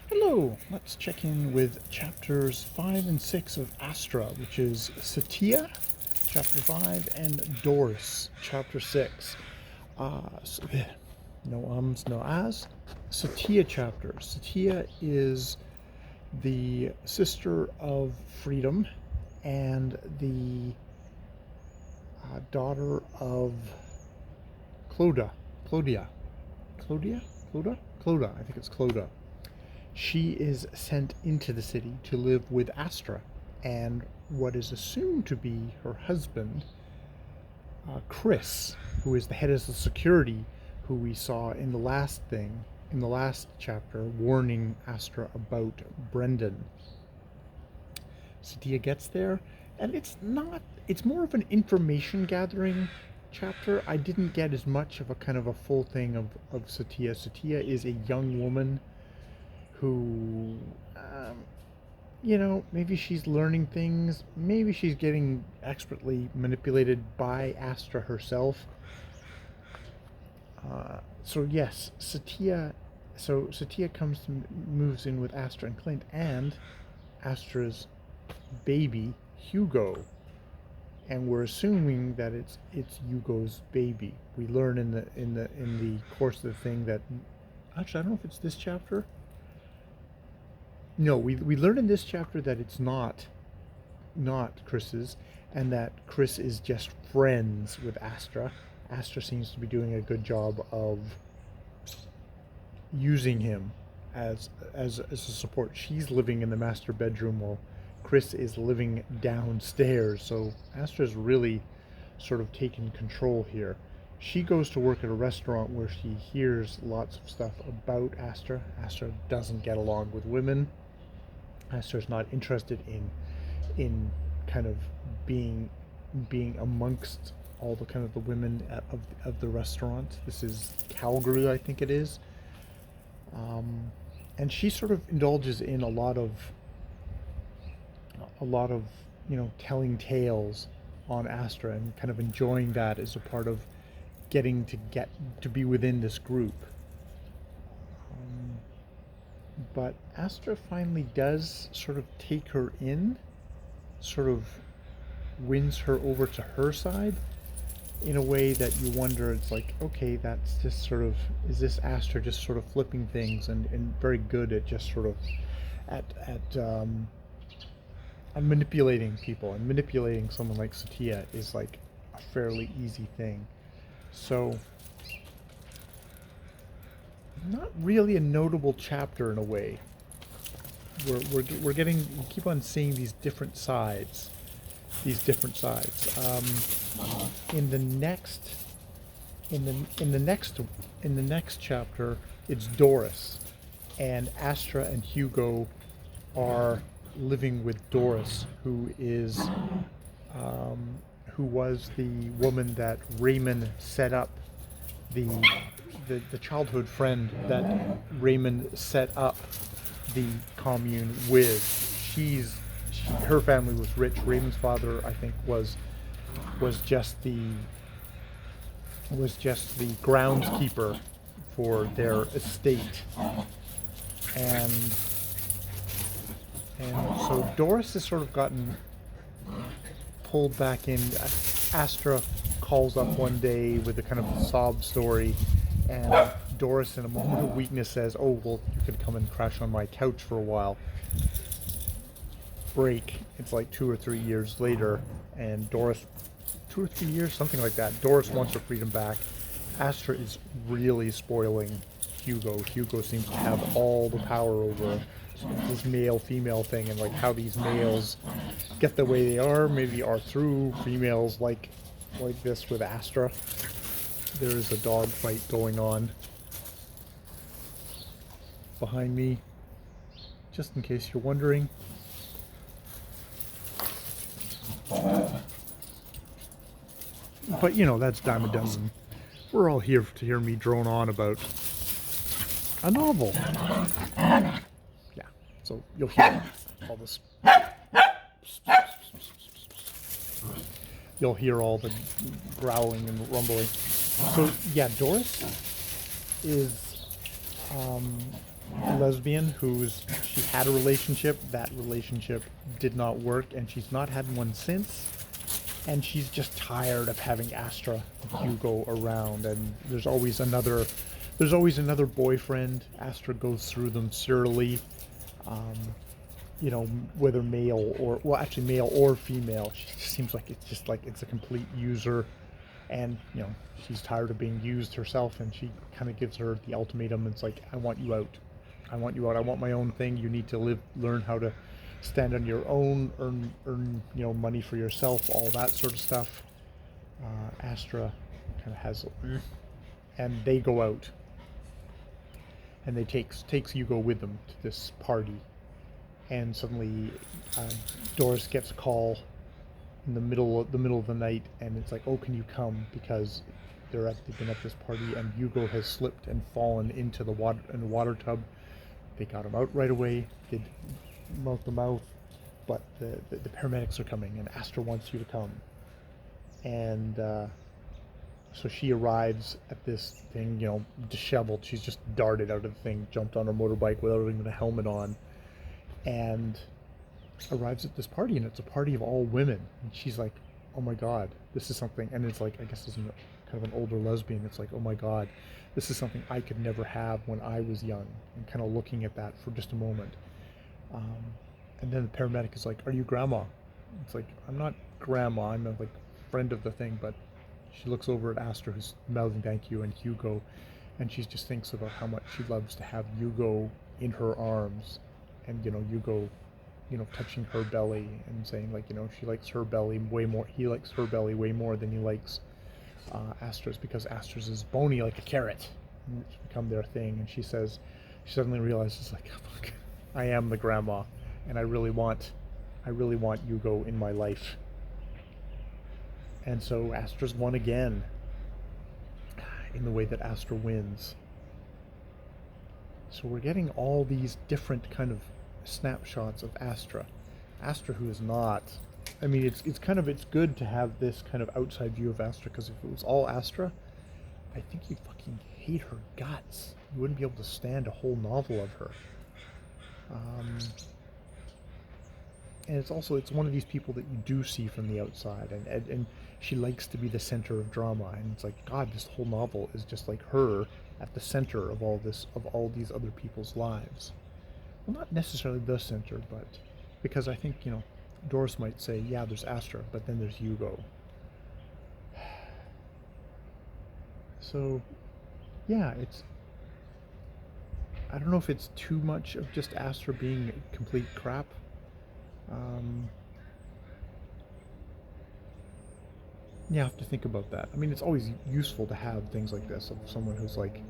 Hello, let's check in with chapters 5 and 6 of Astra, which is Satya, chapter 5, and Doris, chapter 6. No ums, no ahs. Satya chapter. Satya is the sister of Freedom and the daughter of Cloda. Clodia. Clodia? Cloda? Cloda. I think it's Cloda. She is sent into the city to live with Astra and what is assumed to be her husband, Chris, who is the head of the security, who we saw in the last chapter, warning Astra about Brendan. Satya gets there, and it's more of an information gathering chapter. I didn't get as much of a kind of a full thing of Satya. Satya is a young woman who, maybe she's learning things. Maybe she's getting expertly manipulated by Astra herself. So yes, Satya. So Satya moves in with Astra and Clint and Astra's baby Hugo, and we're assuming that it's Hugo's baby. We learn in the course of the thing that actually I don't know if it's this chapter. No, we learn in this chapter that it's not Chris's, and that Chris is just friends with Astra. Astra seems to be doing a good job of using him as a support. She's living in the master bedroom while Chris is living downstairs. So Astra's really sort of taken control here. She goes to work at a restaurant where she hears lots of stuff about Astra. Astra doesn't get along with women. Astra's not interested in kind of being amongst all the kind of the women of the restaurant. This is Calgary, I think it is. And she sort of indulges in a lot of telling tales on Astra and kind of enjoying that as a part of getting to be within this group. But Astra finally does sort of take her in, sort of wins her over to her side in a way that you wonder, it's like, okay, that's just sort of, is this Astra just sort of flipping things and very good at just sort of at manipulating people, and manipulating someone like Satya is like a fairly easy thing. So not really a notable chapter in a way. We keep on seeing these different sides. In the next chapter, it's Doris, and Astra and Hugo are living with Doris, who was the woman that Raymond set up, the childhood friend that Raymond set up the commune with. Her family was rich. Raymond's father, I think, was just the groundskeeper for their estate, and so Doris has sort of gotten pulled back in. Astra calls up one day with a kind of sob story, and Doris, in a moment of weakness, says, "Oh, well, you could come and crash on my couch for a while." Break. It's like 2 or 3 years later, and Doris, 2 or 3 years, something like that. Doris wants her freedom back. Astra is really spoiling Hugo. Hugo seems to have all the power over this male-female thing, and like how these males get the way they are, maybe are through females like this with Astra. There is a dog fight going on behind me, just in case you're wondering. But that's dime a dozen. We're all here to hear me drone on about a novel. Yeah, so you'll hear all this. You'll hear all the growling and rumbling. So yeah, Doris is lesbian she had a relationship. That relationship did not work, and she's not had one since. And she's just tired of having Astra and Hugo around, and there's always another boyfriend. Astra goes through them serially, um, you know, whether male or, well, actually male or female. She just seems like it's a complete user, and she's tired of being used herself, and she kind of gives her the ultimatum. It's like, I want you out. I want you out. I want my own thing. You need to learn how to stand on your own, earn money for yourself, all that sort of stuff. Astra kind of has, and they go out, and they takes Hugo with them to this party, and suddenly Doris gets a call in the middle of the night, and it's like, oh, can you come, because they've been at this party, and Hugo has slipped and fallen into the water tub. They got him out right away, did mouth to mouth, but the paramedics are coming, and Astra wants you to come. And so she arrives at this thing, disheveled. She's just darted out of the thing, jumped on her motorbike without even a helmet on, and arrives at this party, and it's a party of all women. And she's like, oh my god, this is something. And it's like, I guess as kind of an older lesbian, it's like, oh my god, this is something I could never have when I was young. And kind of looking at that for just a moment. And then the paramedic is like, are you grandma? It's like, I'm not grandma, I'm a friend of the thing. But she looks over at Astra, who's mouthing thank you, and Hugo, and she just thinks about how much she loves to have Hugo in her arms, and Hugo touching her belly, and saying she likes her belly way more, he likes her belly way more than he likes Astra's, because Astra's is bony like a carrot. And it's become their thing. And she suddenly realizes, like, fuck, I am the grandma, and I really want Hugo in my life. And so Astra's won again, in the way that Astra wins. So we're getting all these different kind of snapshots of Astra, who is not. I mean, it's good to have this kind of outside view of Astra, because if it was all Astra, I think you'd fucking hate her guts. You wouldn't be able to stand a whole novel of her. And it's one of these people that you do see from the outside, and she likes to be the center of drama, and it's like, God, this whole novel is just like her at the center of all these other people's lives. Well, not necessarily the center, but because I think, Doris might say, yeah, there's Astra, but then there's Hugo. So, yeah, I don't know if it's too much of just Astra being complete crap. You have to think about that. I mean, it's always useful to have things like this of someone who's like,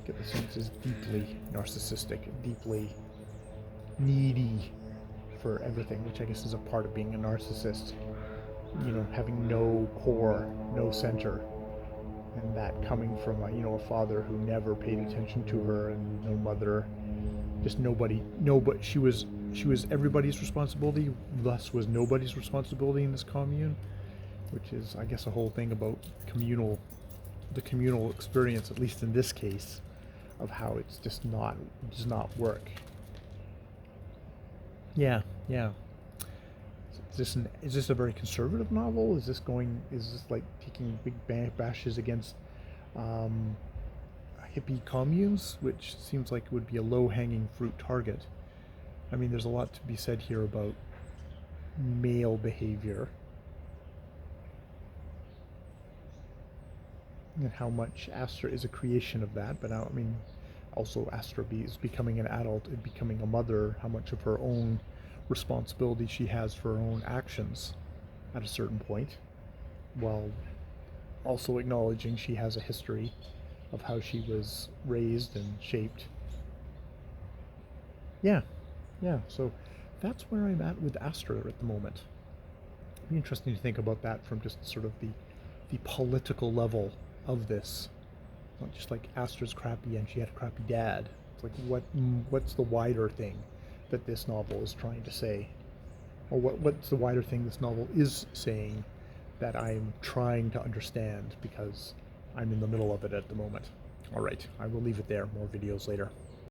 get the sense, is deeply narcissistic, deeply needy for everything, which I guess is a part of being a narcissist. Having no core, no center, and that coming from a father who never paid attention to her, and no mother, just nobody. She was everybody's responsibility, thus was nobody's responsibility in this commune, which is, I guess, a whole thing about the communal experience, at least in this case, of how it's just does not work. Yeah. Is this a very conservative novel? Is this like taking big bashes against hippie communes, which seems like it would be a low-hanging fruit target? I mean, there's a lot to be said here about male behavior and how much Astra is a creation of that. But now, I mean, also Astra is becoming an adult and becoming a mother, how much of her own responsibility she has for her own actions at a certain point, while also acknowledging she has a history of how she was raised and shaped. Yeah, so that's where I'm at with Astra at the moment. It'd be interesting to think about that from just sort of the political level of this. Not just like Astra's crappy and she had a crappy dad. It's like, what's the wider thing that this novel is trying to say? Or what's the wider thing this novel is saying that I'm trying to understand, because I'm in the middle of it at the moment. Alright, I will leave it there. More videos later.